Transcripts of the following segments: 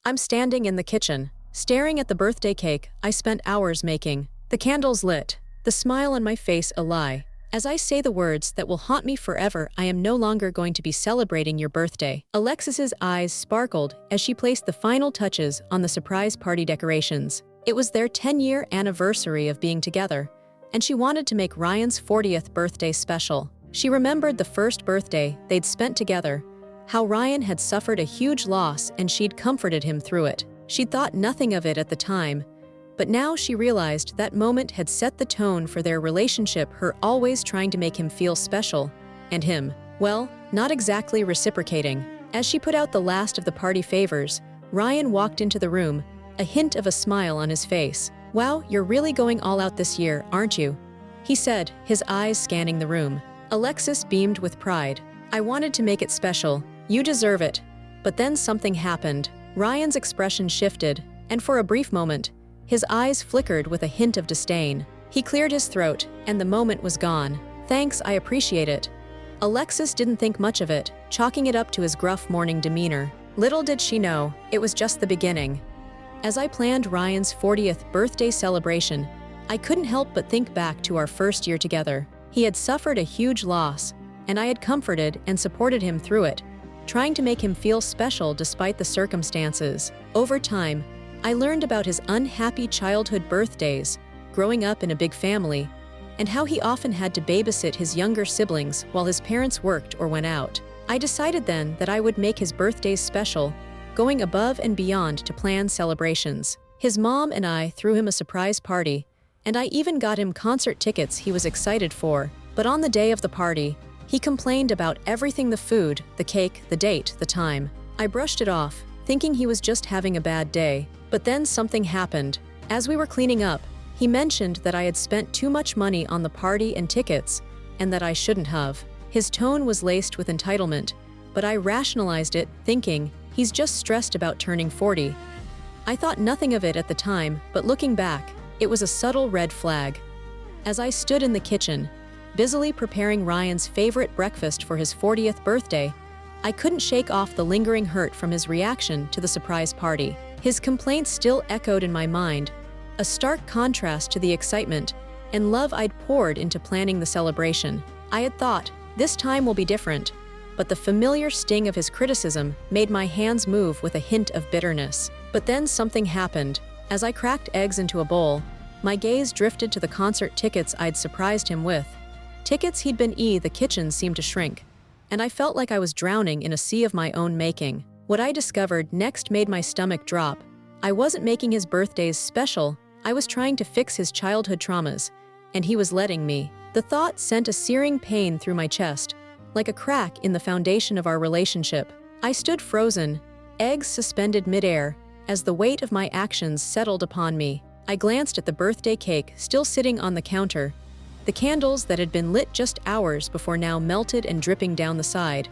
I'm standing in the kitchen, staring at the birthday cake I spent hours making. The candles lit, the smile on my face a lie. As I say the words that will haunt me forever, I am no longer going to be celebrating your birthday. Alexis's eyes sparkled as she placed the final touches on the surprise party decorations. It was their 10-year anniversary of being together, and she wanted to make Ryan's 40th birthday special. She remembered the first birthday they'd spent together, how Ryan had suffered a huge loss and she'd comforted him through it. She'd thought nothing of it at the time, but now she realized that moment had set the tone for their relationship, her always trying to make him feel special, and him, well, not exactly reciprocating. As she put out the last of the party favors, Ryan walked into the room, a hint of a smile on his face. "Wow, you're really going all out this year, aren't you?" he said, his eyes scanning the room. Alexis beamed with pride. "I wanted to make it special. You deserve it." But then something happened. Ryan's expression shifted, and for a brief moment, his eyes flickered with a hint of disdain. He cleared his throat, and the moment was gone. "Thanks, I appreciate it." Alexis didn't think much of it, chalking it up to his gruff morning demeanor. Little did she know, it was just the beginning. As I planned Ryan's 40th birthday celebration, I couldn't help but think back to our first year together. He had suffered a huge loss, and I had comforted and supported him through it, trying to make him feel special despite the circumstances. Over time, I learned about his unhappy childhood birthdays, growing up in a big family, and how he often had to babysit his younger siblings while his parents worked or went out. I decided then that I would make his birthdays special, going above and beyond to plan celebrations. His mom and I threw him a surprise party, and I even got him concert tickets he was excited for. But on the day of the party, he complained about everything: the food, the cake, the date, the time. I brushed it off, thinking he was just having a bad day. But then something happened. As we were cleaning up, he mentioned that I had spent too much money on the party and tickets, and that I shouldn't have. His tone was laced with entitlement, but I rationalized it, thinking, he's just stressed about turning 40. I thought nothing of it at the time, but looking back, it was a subtle red flag. As I stood in the kitchen, busily preparing Ryan's favorite breakfast for his 40th birthday, I couldn't shake off the lingering hurt from his reaction to the surprise party. His complaints still echoed in my mind, a stark contrast to the excitement and love I'd poured into planning the celebration. I had thought, this time will be different, but the familiar sting of his criticism made my hands move with a hint of bitterness. But then something happened. As I cracked eggs into a bowl, my gaze drifted to the concert tickets I'd surprised him with. Tickets he'd been the kitchen seemed to shrink, and I felt like I was drowning in a sea of my own making. What I discovered next made my stomach drop. I wasn't making his birthdays special, I was trying to fix his childhood traumas, and he was letting me. The thought sent a searing pain through my chest, like a crack in the foundation of our relationship. I stood frozen, eggs suspended midair, as the weight of my actions settled upon me. I glanced at the birthday cake still sitting on the counter, the candles that had been lit just hours before now melted and dripping down the side.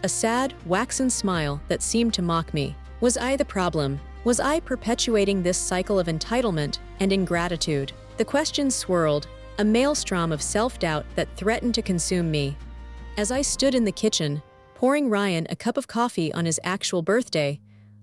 A sad, waxen smile that seemed to mock me. Was I the problem? Was I perpetuating this cycle of entitlement and ingratitude? The questions swirled, a maelstrom of self-doubt that threatened to consume me. As I stood in the kitchen, pouring Ryan a cup of coffee on his actual birthday,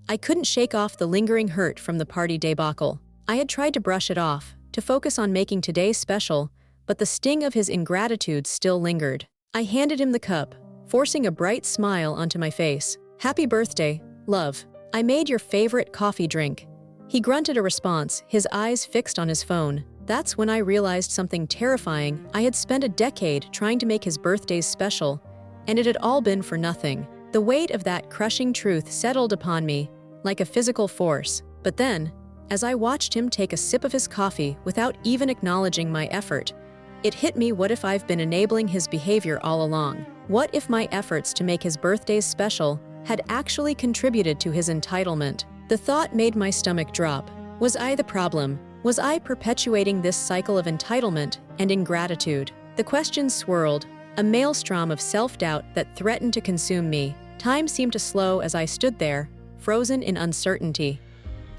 I couldn't shake off the lingering hurt from the party debacle. I had tried to brush it off, to focus on making today special, but the sting of his ingratitude still lingered. I handed him the cup, forcing a bright smile onto my face. "Happy birthday, love. I made your favorite coffee drink." He grunted a response, his eyes fixed on his phone. That's when I realized something terrifying. I had spent a decade trying to make his birthdays special, and it had all been for nothing. The weight of that crushing truth settled upon me, like a physical force. But then, as I watched him take a sip of his coffee without even acknowledging my effort, it hit me: what if I've been enabling his behavior all along? What if my efforts to make his birthdays special had actually contributed to his entitlement? The thought made my stomach drop. Was I the problem? Was I perpetuating this cycle of entitlement and ingratitude? The questions swirled, a maelstrom of self-doubt that threatened to consume me. Time seemed to slow as I stood there, frozen in uncertainty.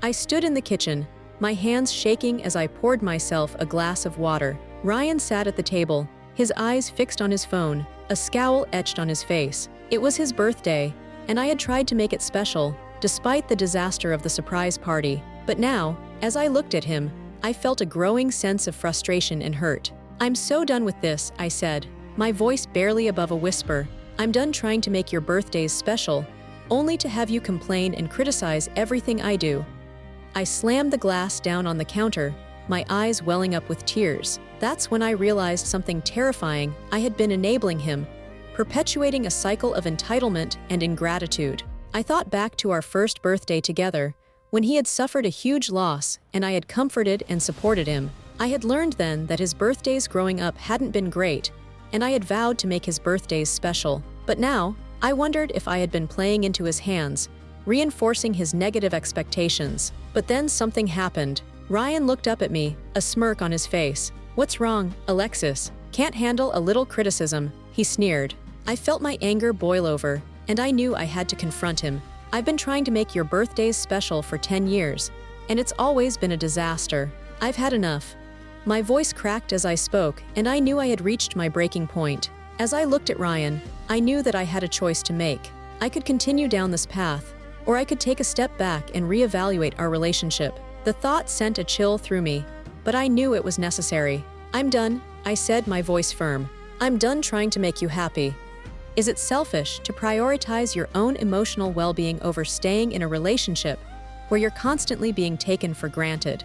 I stood in the kitchen, my hands shaking as I poured myself a glass of water. Ryan sat at the table, his eyes fixed on his phone, a scowl etched on his face. It was his birthday, and I had tried to make it special, despite the disaster of the surprise party. But now, as I looked at him, I felt a growing sense of frustration and hurt. "I'm so done with this," I said, my voice barely above a whisper. "I'm done trying to make your birthdays special, only to have you complain and criticize everything I do." I slammed the glass down on the counter, my eyes welling up with tears. That's when I realized something terrifying. I had been enabling him, perpetuating a cycle of entitlement and ingratitude. I thought back to our first birthday together, when he had suffered a huge loss and I had comforted and supported him. I had learned then that his birthdays growing up hadn't been great, and I had vowed to make his birthdays special. But now, I wondered if I had been playing into his hands, reinforcing his negative expectations. But then something happened. Ryan looked up at me, a smirk on his face. "What's wrong, Alexis? Can't handle a little criticism," he sneered. I felt my anger boil over, and I knew I had to confront him. "I've been trying to make your birthdays special for 10 years, and it's always been a disaster. I've had enough." My voice cracked as I spoke, and I knew I had reached my breaking point. As I looked at Ryan, I knew that I had a choice to make. I could continue down this path, or I could take a step back and reevaluate our relationship. The thought sent a chill through me, but I knew it was necessary. "I'm done," I said, my voice firm. "I'm done trying to make you happy. Is it selfish to prioritize your own emotional well-being over staying in a relationship where you're constantly being taken for granted?"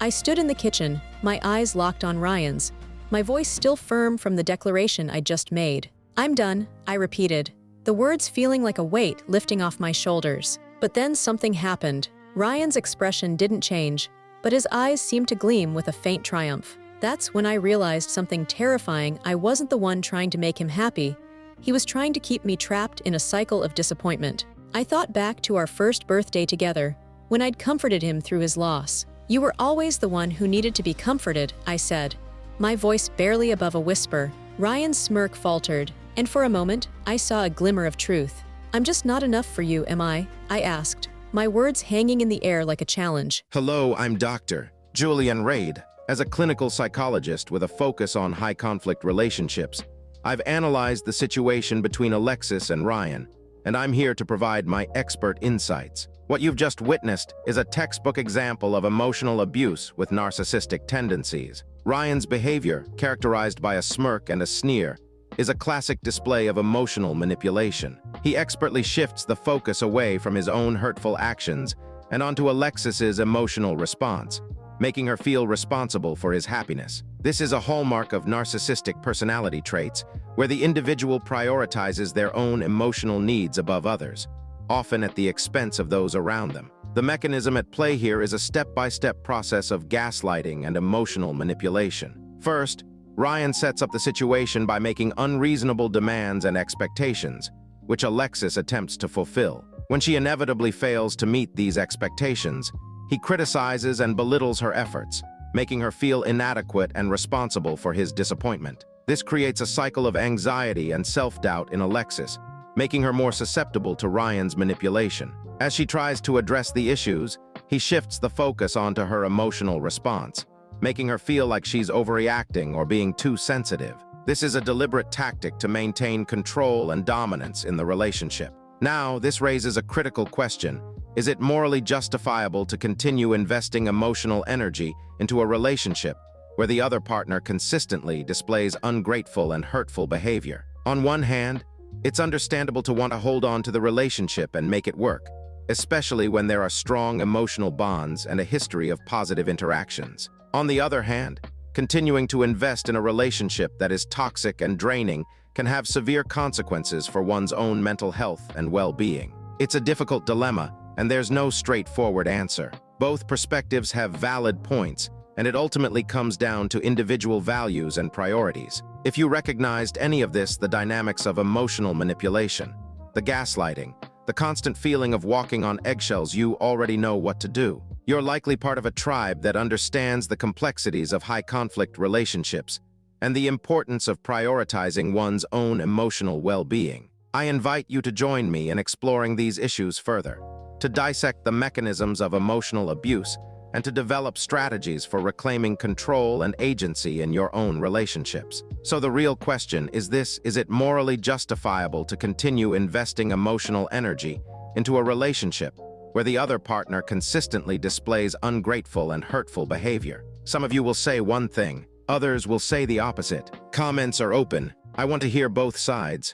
I stood in the kitchen, my eyes locked on Ryan's, my voice still firm from the declaration I'd just made. "I'm done," I repeated, the words feeling like a weight lifting off my shoulders. But then something happened. Ryan's expression didn't change, but his eyes seemed to gleam with a faint triumph. That's when I realized something terrifying. I wasn't the one trying to make him happy. He was trying to keep me trapped in a cycle of disappointment. I thought back to our first birthday together, when I'd comforted him through his loss. "You were always the one who needed to be comforted," I said, my voice barely above a whisper. Ryan's smirk faltered, and for a moment, I saw a glimmer of truth. "I'm just not enough for you, am I?" I asked, my words hanging in the air like a challenge. Hello, I'm Dr. Julian Reed. As a clinical psychologist with a focus on high-conflict relationships, I've analyzed the situation between Alexis and Ryan, and I'm here to provide my expert insights. What you've just witnessed is a textbook example of emotional abuse with narcissistic tendencies. Ryan's behavior, characterized by a smirk and a sneer, is a classic display of emotional manipulation. He expertly shifts the focus away from his own hurtful actions and onto Alexis's emotional response, making her feel responsible for his happiness. This is a hallmark of narcissistic personality traits, where the individual prioritizes their own emotional needs above others, often at the expense of those around them. The mechanism at play here is a step-by-step process of gaslighting and emotional manipulation. First, Ryan sets up the situation by making unreasonable demands and expectations, which Alexis attempts to fulfill. When she inevitably fails to meet these expectations, he criticizes and belittles her efforts, making her feel inadequate and responsible for his disappointment. This creates a cycle of anxiety and self-doubt in Alexis, making her more susceptible to Ryan's manipulation. As she tries to address the issues, he shifts the focus onto her emotional response, making her feel like she's overreacting or being too sensitive. This is a deliberate tactic to maintain control and dominance in the relationship. Now, this raises a critical question. Is it morally justifiable to continue investing emotional energy into a relationship where the other partner consistently displays ungrateful and hurtful behavior? On one hand, it's understandable to want to hold on to the relationship and make it work, especially when there are strong emotional bonds and a history of positive interactions. On the other hand, continuing to invest in a relationship that is toxic and draining can have severe consequences for one's own mental health and well-being. It's a difficult dilemma, and there's no straightforward answer. Both perspectives have valid points, and it ultimately comes down to individual values and priorities. If you recognized any of this, the dynamics of emotional manipulation, the gaslighting, the constant feeling of walking on eggshells, you already know what to do. You're likely part of a tribe that understands the complexities of high-conflict relationships and the importance of prioritizing one's own emotional well-being. I invite you to join me in exploring these issues further, to dissect the mechanisms of emotional abuse, and to develop strategies for reclaiming control and agency in your own relationships. So the real question is this: is it morally justifiable to continue investing emotional energy into a relationship where the other partner consistently displays ungrateful and hurtful behavior. Some of you will say one thing, others will say the opposite. Comments are open. I want to hear both sides.